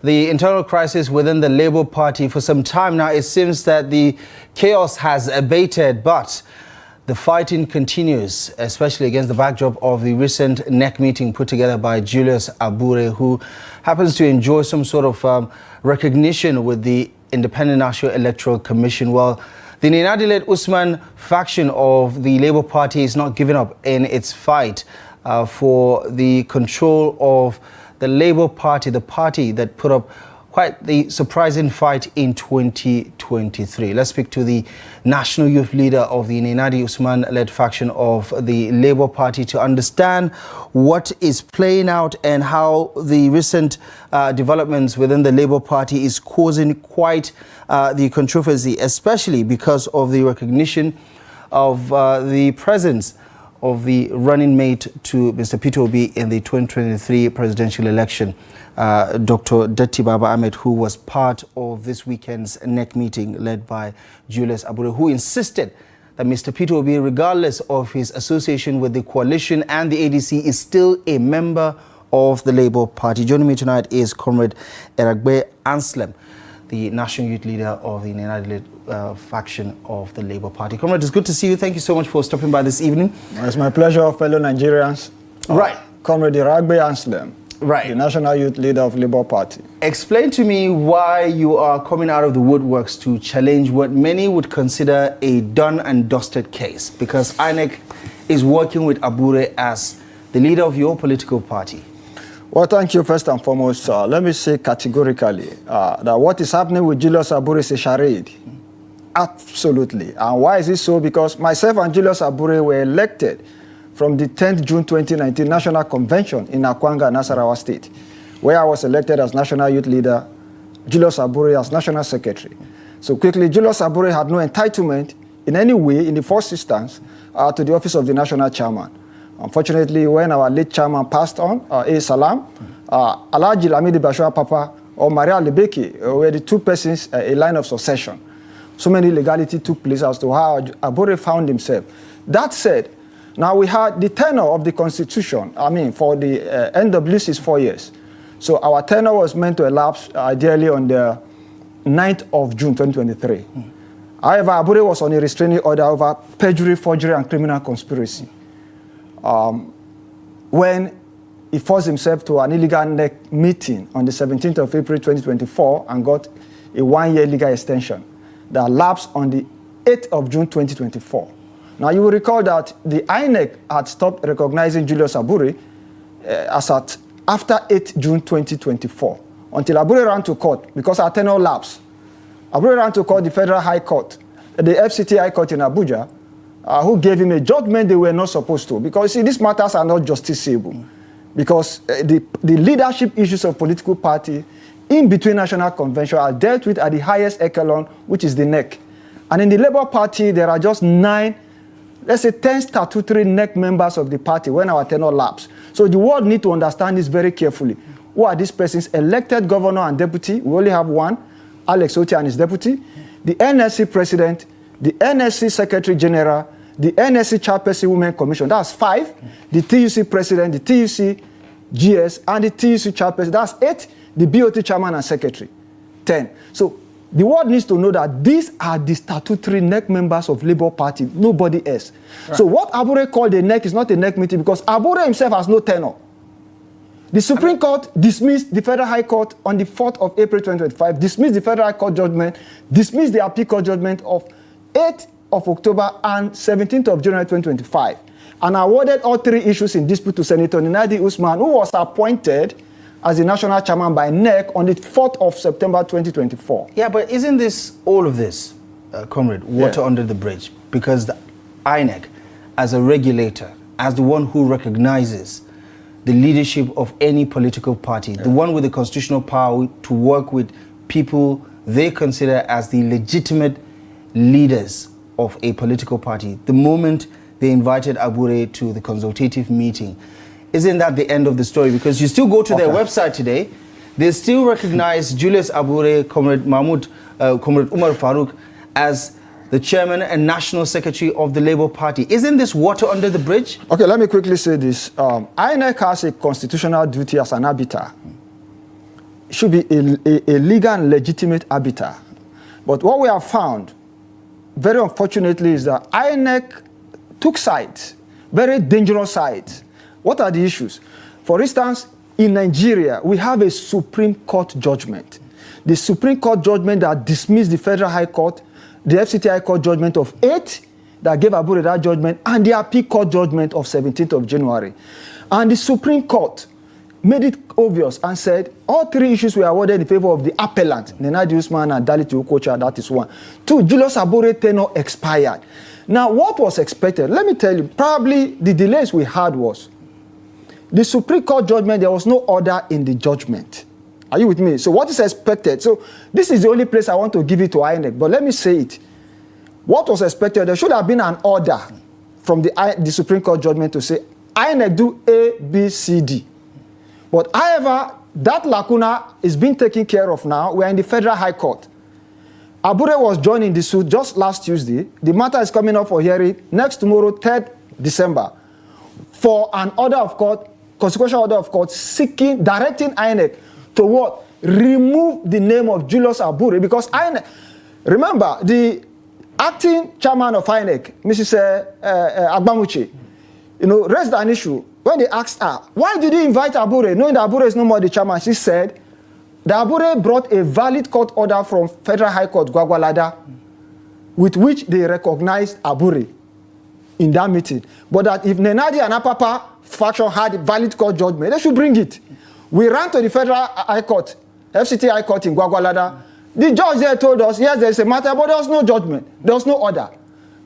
The internal crisis within the Labour Party for some time now, it seems that the chaos has abated, but the fighting continues, especially against the backdrop of the recent NEC meeting put together by Julius Abure, who happens to enjoy some sort of recognition with the Independent National Electoral Commission. Well, the Nenadi-led Usman faction of the Labour Party is not giving up in its fight for the control of the Labour Party, the party that put up quite the surprising fight in 2023. Let's speak to the national youth leader of the Nenadi Usman-led faction of the Labour Party to understand what is playing out and how the recent developments within the Labour Party is causing quite the controversy, especially because of the recognition of the presence of the running mate to Mr. Peter Obi in the 2023 presidential election, Dr. Abdullahi Ahmed, who was part of this weekend's NEC meeting led by Julius Abure, who insisted that Mr. Peter Obi, regardless of his association with the coalition and the ADC, is still a member of the Labour Party. Joining me tonight is Comrade Eragbe Anslem, the national youth leader of the Nenadi faction of the Labour Party. Comrade, it's good to see you. Thank you so much for stopping by this evening. It's my pleasure, fellow Nigerians. Right. Comrade Eragbe Anslem, right, the national youth leader of Labour Party. Explain to me why you are coming out of the woodworks to challenge what many would consider a done and dusted case, because INEC is working with Abure as the leader of your political party. Well, thank you first and foremost. Let me say categorically that what is happening with Julius Abure is a charade. Absolutely. And why is it so? Because myself and Julius Abure were elected from the 10th June 2019 National Convention in Akwanga, Nasarawa State, where I was elected as National Youth Leader, Julius Abure as National Secretary. So quickly, Julius Abure had no entitlement in any way, in the first instance, to the office of the National Chairman. Unfortunately, when our late chairman passed on, Salam, Alhaji Lamidi Bashwa Papa or Maria Lebeki were the two persons, a line of succession. So many illegality took place as to how Abure found himself. That said, now we had the tenure of the Constitution, for the NWC is 4 years. So our tenure was meant to elapse ideally on the 9th of June 2023. However, Abure was on a restraining order over perjury, forgery, and criminal conspiracy. When he forced himself to an illegal NEC meeting on the 17th of April 2024 and got a 1-year legal extension that lapsed on the 8th of June 2024. Now you will recall that the INEC had stopped recognizing Julius Abure as at after 8th June 2024 until Abure ran to court because our tenure lapsed. Abure ran to court, the Federal High Court, the FCT High Court in Abuja, who gave him a judgment they were not supposed to. Because, see, these matters are not justiciable. Because the leadership issues of political party in between national convention are dealt with at the highest echelon, which is the NEC. And in the Labour Party, there are just 9, let's say 10 statutory NEC members of the party when our tenure lapsed. So the world need to understand this very carefully. Who are these persons? Elected governor and deputy. We only have one, Alex Oti and his deputy. The NSC president, the NSC secretary general, the NSC Chairperson Women Commission, that's 5. The TUC President, the TUC GS, and the TUC Chairperson, that's 8. The BOT Chairman and Secretary, 10. So the world needs to know that these are the statutory NEC members of Labour Party, nobody else. Right. So what Abure called a NEC is not a NEC meeting because Abure himself has no tenure. The Supreme Court dismissed the Federal High Court on the 4th of April 2025, dismissed the Federal High Court judgment, dismissed the Appeal Court judgment of 8th of October and 17th of January 2025, and awarded all 3 issues in dispute to Senator Nenadi Usman, who was appointed as the national chairman by NEC on the 4th of September 2024. Yeah, but isn't this, all of this, Comrade, water under the bridge? Because the INEC, as a regulator, as the one who recognizes the leadership of any political party, the one with the constitutional power to work with people they consider as the legitimate leaders of a political party, the moment they invited Abure to the consultative meeting, isn't that the end of the story? Because you still go to their website today, they still recognize Julius Abure, Comrade Umar Farouk, as the chairman and national secretary of the Labour Party. Isn't this water under the bridge? Okay, let me quickly say this. INEC has a constitutional duty as an arbiter. should be a legal and legitimate arbiter. But what we have found, very unfortunately, is that INEC took sides, very dangerous sides. What are the issues? For instance, in Nigeria, we have a Supreme Court judgment. The Supreme Court judgment that dismissed the Federal High Court, the FCT High Court judgment of 8 that gave Abure that judgment, and the Appeal Court judgment of 17th of January. And the Supreme Court made it obvious and said all 3 issues were awarded in favor of the appellant, Nenadi Usman and Dalit Ukocha, that is 1. 2, Julius Abure tenure expired. Now, what was expected? Let me tell you, probably the delays we had was the Supreme Court judgment, there was no order in the judgment. Are you with me? So what is expected? So this is the only place I want to give it to INEC, but let me say it. What was expected, there should have been an order from the Supreme Court judgment to say, INEC do A, B, C, D. But however, that lacuna is being taken care of now. We are in the Federal High Court. Abure was joining the suit just last Tuesday. The matter is coming up for hearing next tomorrow, 3rd December, for an order of court, consequential order of court, directing INEC to what? Remove the name of Julius Abure, because INEC, remember, the acting chairman of INEC, Mrs. Agbamuche, raised an issue when they asked her, why did you invite Abure, knowing that Abure is no more the chairman? She said that Abure brought a valid court order from Federal High Court, Gwagwalada, with which they recognized Abure in that meeting. But that if Nenadi and Apapa faction had a valid court judgment, they should bring it. We ran to the Federal High Court, FCT High Court in Gwagwalada. The judge there told us, yes, there is a matter, but there was no judgment. There was no order.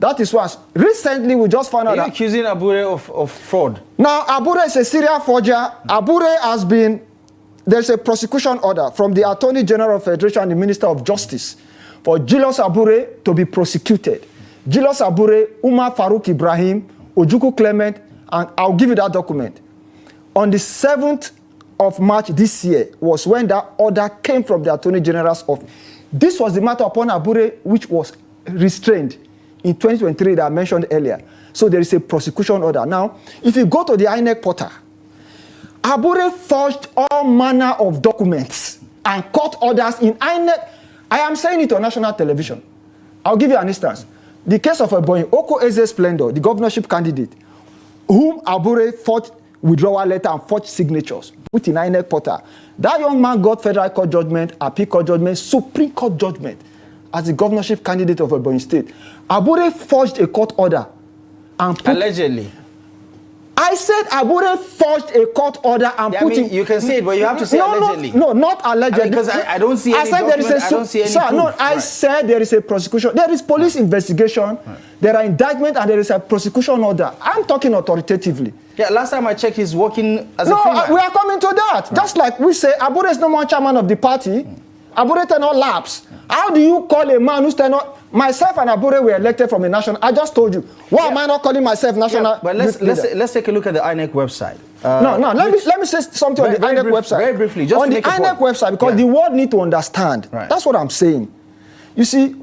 That is why recently we just found out that... Are you accusing Abure of fraud? Now, Abure is a serial forger. Abure has been... There's a prosecution order from the Attorney General of Federation and the Minister of Justice for Julius Abure to be prosecuted. Julius Abure, Umar Farouk Ibrahim, Ojukwu Clement, and I'll give you that document. On the 7th of March this year was when that order came from the Attorney General's office. This was the matter upon Abure which was restrained in 2023 that I mentioned earlier. So there is a prosecution order. Now, if you go to the INEC portal, Abure forged all manner of documents and court orders in INEC. I am saying it on national television. I'll give you an instance. The case of Eboyin, Oko Eze Splendor, the governorship candidate, whom Abure forged withdrawal letter and forged signatures within INEC portal. That young man got Federal Court judgment, Appeal Court judgment, Supreme Court judgment as the governorship candidate of Eboyin State. Abure forged a court order and put... Allegedly. I said Abure forged a court order and put it... You can say it, but you have to say allegedly. No, not allegedly. Because I don't see any document, I don't see any proof. I said there is a prosecution. There is police investigation, there are indictment, and there is a prosecution order. I'm talking authoritatively. Yeah, last time I checked, he's working as a free man. We are coming to that. Just like we say, Abure is no more chairman of the party. Abure tenure lapse. How do you call a man who's tenure... Myself and Abure were elected from a national... I just told you. Why am I not calling myself national... But let's take a look at the INEC website. Let me say something on the INEC website. Very briefly, just on the INEC website, because the world need to understand. Right. That's what I'm saying. You see,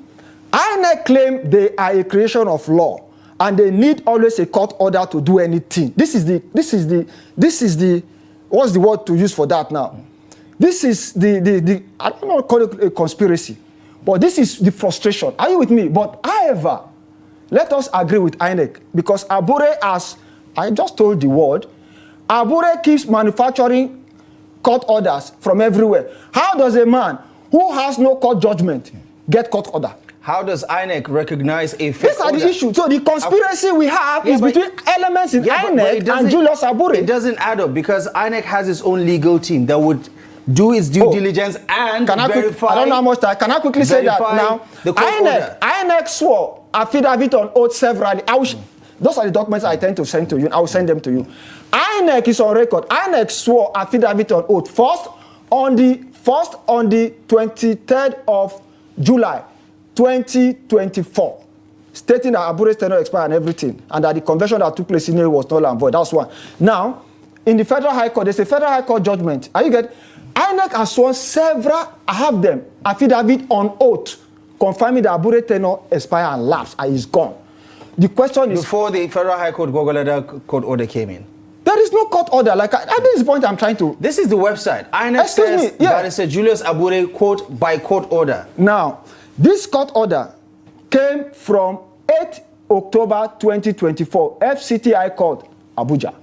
INEC claim they are a creation of law, and they need always a court order to do anything. This is the what's the word to use for that now? This is the I don't know, call it a conspiracy, but this is the frustration. Are you with me? But however, let us agree with INEC, because Abure, as I just told the world, Abure keeps manufacturing court orders from everywhere. How does a man who has no court judgment get court order? How does INEC recognize a fake These are the issues. So the conspiracy we have is between elements in INEC and Julius Abure. It doesn't add up, because INEC has its own legal team that would do its due diligence and verify. I don't know how much time. Can I quickly say that now? INEC swore affidavit on oath severally. Those are the documents I tend to send to you. I will send them to you. INEC is on record. INEC swore affidavit on oath first on the 23rd of July 2024, stating that Abure's tenure expired and everything, and that the convention that took place in May was null and void. That's one. Now, in the Federal High Court, there's a Federal High Court judgment. Are you get? INEC has sworn several, I have them, affidavit on oath, confirming that Abure tenure expired and lapsed and is gone. The question is... Before the Federal High Court Gwagwalada court order came in? There is no court order. Like, at this point, I'm trying to... This is the website. INEC says Barrister Julius Abure, quote, by court order. Now, this court order came from 8 October 2024, FCTI Court, Abuja.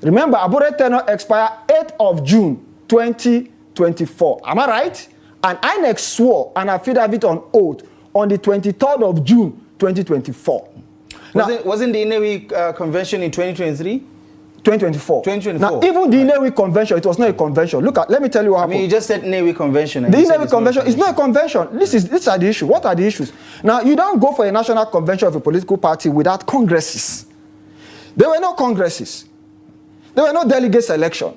Remember, Abure tenure expired 8th of June 2024. Am I right? And INEC swore an affidavit on oath on the 23rd of June 2024. Wasn't the Inewi convention in 2023? 2024. 2024. Now, even the Inewi convention, it was not a convention. Look at, let me tell you what happened. I mean, you just said Inewi convention. The Inewi convention is not a convention. These are the issues. What are the issues? Now, you don't go for a national convention of a political party without congresses. There were no congresses. There were no delegate selection.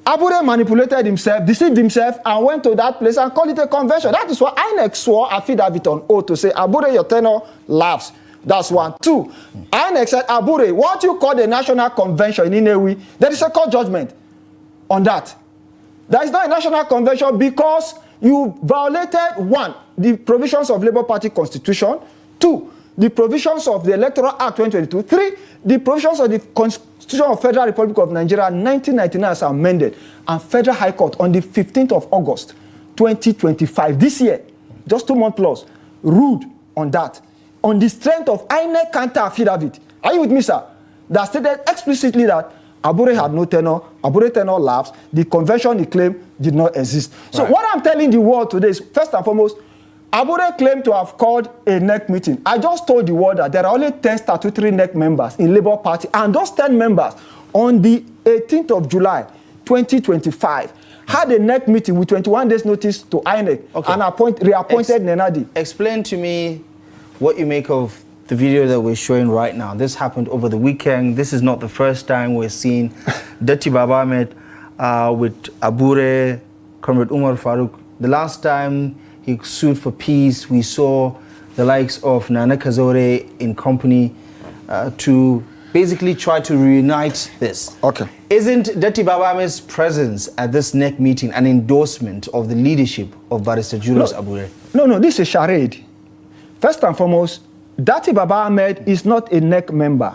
Abure manipulated himself, deceived himself, and went to that place and called it a convention. That is why INEC swore affidavit on oath to say, Abure, your tenure lapsed. That's one. Two, INEC said, Abure, what you call the national convention in Inewi, there is a court judgment on that. There is not a national convention because you violated, one, the provisions of Labour Party constitution, two, the provisions of the Electoral Act 2022, three, the provisions of the Constitution of Federal Republic of Nigeria 1999 as amended, and Federal High Court on the 15th of August 2025, this year, just 2 months plus, ruled on that. On the strength of INEC counter affidavit. Are you with me, sir? That stated explicitly that Abure had no tenure, Abure tenure lapsed, the convention he claimed did not exist. So what I'm telling the world today is, first and foremost, Abure claimed to have called a NEC meeting. I just told the world that there are only 10 statutory NEC members in Labour Party, and those 10 members on the 18th of July 2025 had a NEC meeting with 21 days notice to INEC and reappointed Nenadi. Explain to me what you make of the video that we're showing right now. This happened over the weekend. This is not the first time we're seeing Abdullahi Ahmed with Abure, Comrade Umar Farouk. The last time he sued for peace, we saw the likes of Nana Kazore in company to basically try to reunite this. Okay. Isn't Abdullahi Ahmed's presence at this NEC meeting an endorsement of the leadership of Barrister Julius Abure? No, this is a charade. First and foremost, Abdullahi Ahmed is not a NEC member.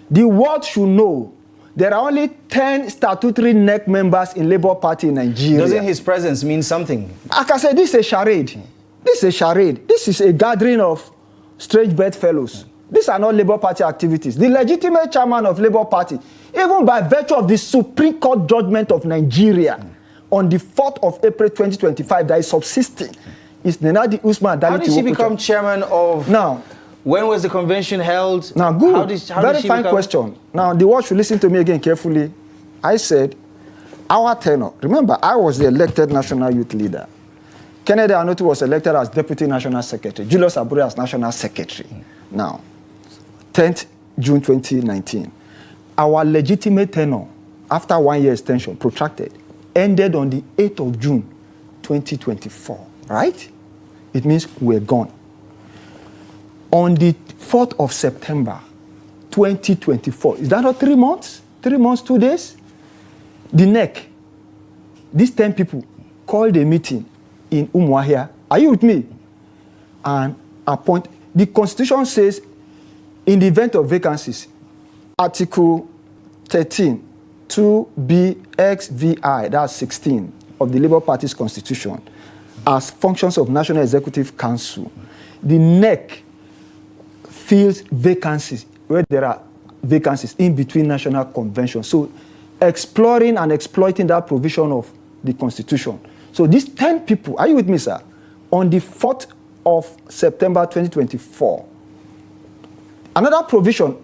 The world should know there are only 10 statutory NEC members in Labour Party in Nigeria. Doesn't his presence mean something? Like I said, this is a charade. This is a charade. This is a gathering of strange bedfellows. These are not Labour Party activities. The legitimate chairman of Labour Party, even by virtue of the Supreme Court judgment of Nigeria on the 4th of April 2025 that is subsisting, is Nenadi Usman Adali. How did she become chairman of... Now, when was the convention held? Now, good. Very fine question. Now, the world should listen to me again carefully. I said, our tenure. Remember, I was the elected national youth leader. Kennedy Anotu was elected as deputy national secretary. Julius Abure as national secretary. Now, 10th June 2019. Our legitimate tenure, after 1 year extension, protracted, ended on the 8th of June 2024. Right? It means we're gone. On the 4th of September 2024, is that not 3 months? 3 months, 2 days? The NEC, these 10 people called a meeting in Umuahia. Are you with me? And appoint. The Constitution says, in the event of vacancies, Article 13, 2BXVI, that's 16 of the Labour Party's Constitution, as functions of National Executive Council, the NEC fills vacancies where there are vacancies in between national conventions. So exploring and exploiting that provision of the Constitution. So these 10 people, are you with me, sir? On the 4th of September 2024, another provision,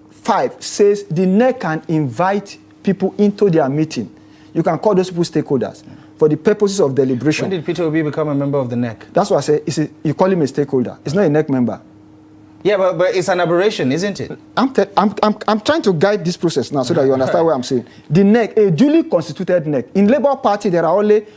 5, says the NEC can invite people into their meeting. You can call those people stakeholders for the purposes of deliberation. When did Peter Obi become a member of the NEC? That's what I say. You call him a stakeholder. It's not a NEC member. Yeah, but it's an aberration, isn't it? I'm trying to guide this process now so that you understand what I'm saying. The NEC, a duly constituted NEC. In Labour Party, there are only...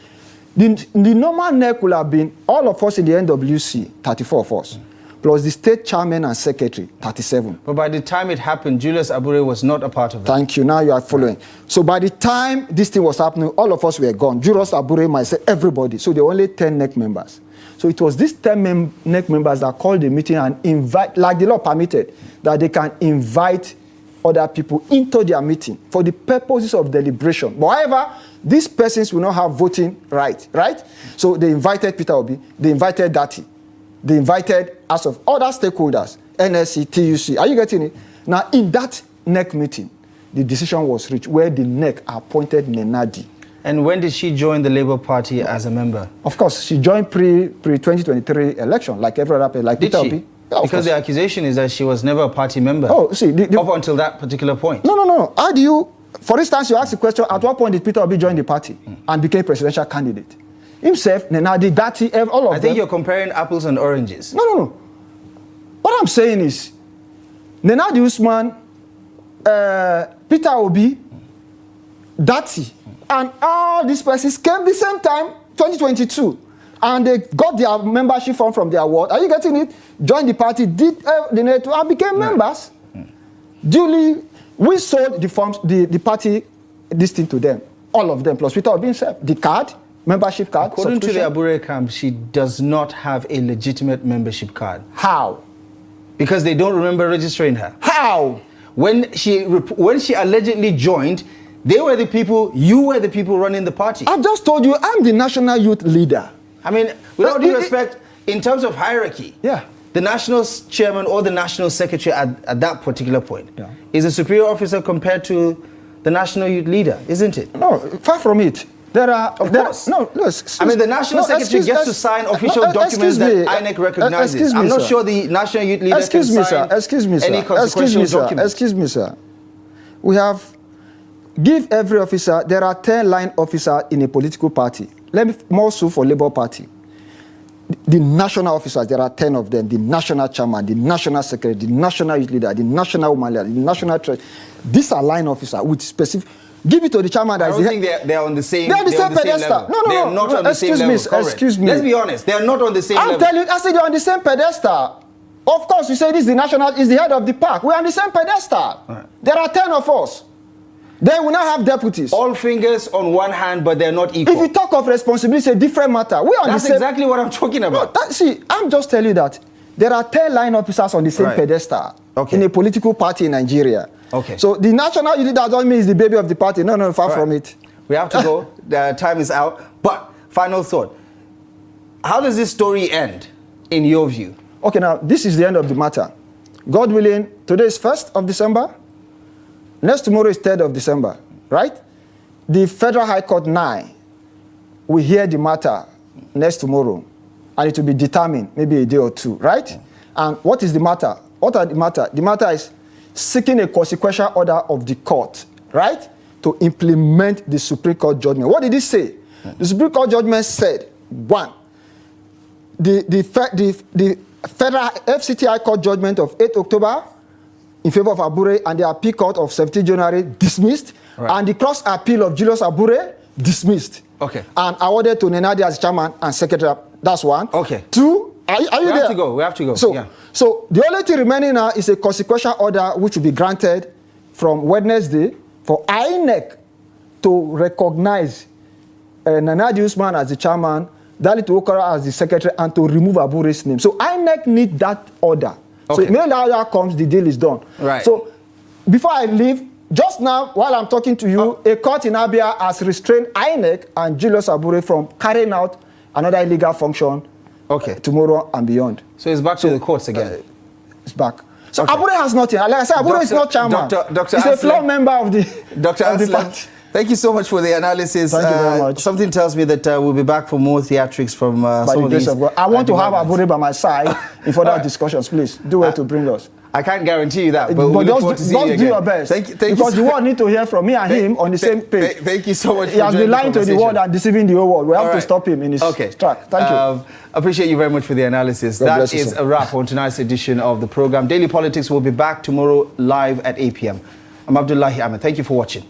The normal NEC will have been all of us in the NWC, 34 of us, plus the state chairman and secretary, 37. But by the time it happened, Julius Abure was not a part of that. Thank you. Now you are following. So by the time this thing was happening, all of us were gone. Julius Abure, myself, everybody. So there were only 10 NEC members. So it was these 10 NEC members that called the meeting and invite, like the law permitted, that they can invite other people into their meeting for the purposes of deliberation. But however, these persons will not have voting right? So they invited Peter Obi, they invited Dati, they invited us of other stakeholders, NSC, TUC. Are you getting it? Now, in that NEC meeting, the decision was reached where the NEC appointed Nenadi. And when did she join the Labour Party as a member? Of course, she joined pre-2023 election, like every other person, like Did Peter she? Obi. Yeah, because the accusation is that she was never a party member. Oh, see, up until that particular point. No. How do you, for instance, you ask the question, at what point did Peter Obi join the party and became presidential candidate? Himself, Nenadi, Dati, all of them. I think you're comparing apples and oranges. No. What I'm saying is, Nenadi Usman, Peter Obi, Dati, and all these persons came the same time, 2022. And they got their membership form from their ward. Are you getting it? Joined the party, did the network, and became members. Duly, we sold the forms, the party, this thing to them. All of them, plus Peter Obi himself. The card, membership card. According to the Abure camp, she does not have a legitimate membership card. How? Because they don't remember registering her. How? When she allegedly joined, they were the people, you were the people running the party. I just told you, I'm the national youth leader. I mean, with all due respect, in terms of hierarchy, the national chairman or the national secretary at that particular point is a superior officer compared to the national youth leader, isn't it? No, far from it. There are, of course. I mean, the national secretary gets to sign official documents that INEC recognizes. I'm not sure the national youth leader can sign any consequential documents. Excuse me, sir. We have, give every officer, there are 10 line officers in a political party. Let me more so for Labour Party. The national officers, there are 10 of them. The national chairman, the national secretary, the national youth leader, the national woman leader, the national treasurer. These are line officers with specific. Give it to the chairman. I don't think they're on the same. They're on the same pedestal. No, they're not on the same level. Excuse me. Let's be honest. They're not on the same level. I'm telling you, I said they're on the same pedestal. Of course, you say this is the national, is the head of the park. We're on the same pedestal. Right. There are 10 of us. They will not have deputies. All fingers on one hand, but they're not equal. If you talk of responsibility, it's a different matter. That's exactly what I'm talking about. No, see, I'm just telling you that there are 10 line officers on the same pedestal in a political party in Nigeria. Okay. So the national unit doesn't mean is the baby of the party. No, far from it. We have to go. The time is out. But final thought. How does this story end, in your view? Okay, now, this is the end of the matter. God willing, today is 1st of December. Next tomorrow is 3rd of December, right? The Federal High Court 9 will hear the matter next tomorrow, and it will be determined maybe a day or two, right? And what is the matter? What are the matter? The matter is seeking a consequential order of the court, right? To implement the Supreme Court judgment. What did it say? The Supreme Court judgment said, 1, the Federal FCT High Court judgment of 8 October in favor of Abure and the appeal court of 17 January dismissed, and the cross appeal of Julius Abure dismissed. Okay. And awarded to Nenadi as chairman and secretary. That's 1. Okay. 2, are you there? We have to go. So the only thing remaining now is a consequential order which will be granted from Wednesday for INEC to recognize Nenadi Usman as the chairman, Dalit Okara as the secretary, and to remove Abure's name. So INEC need that order. Okay. So when that order comes, the deal is done. Right. So before I leave, just now, while I'm talking to you, a court in Abia has restrained INEC and Julius Abure from carrying out another illegal function tomorrow and beyond. So it's back to the courts again? It's back. So Abure has nothing. Like I said, Abure is not chairman. Dr. He's a floor member of the Dr. Anslem, thank you so much for the analysis. Thank you very much. Something tells me that we'll be back for more theatrics from some of these. I want to have Abure by my side in further discussions. Please do well to bring us. I can't guarantee you that, but we look forward to seeing you again. Just do your best. Thank you because the world need to hear from me and him on the same page. Thank you so much. He has been lying to the world and deceiving the whole world. We have to stop him in his track. Thank you. Appreciate you very much for the analysis. That is a wrap on tonight's edition of the program. Daily Politics will be back tomorrow live at 8 p.m. I'm Abdullahi Ahmed. Thank you for watching.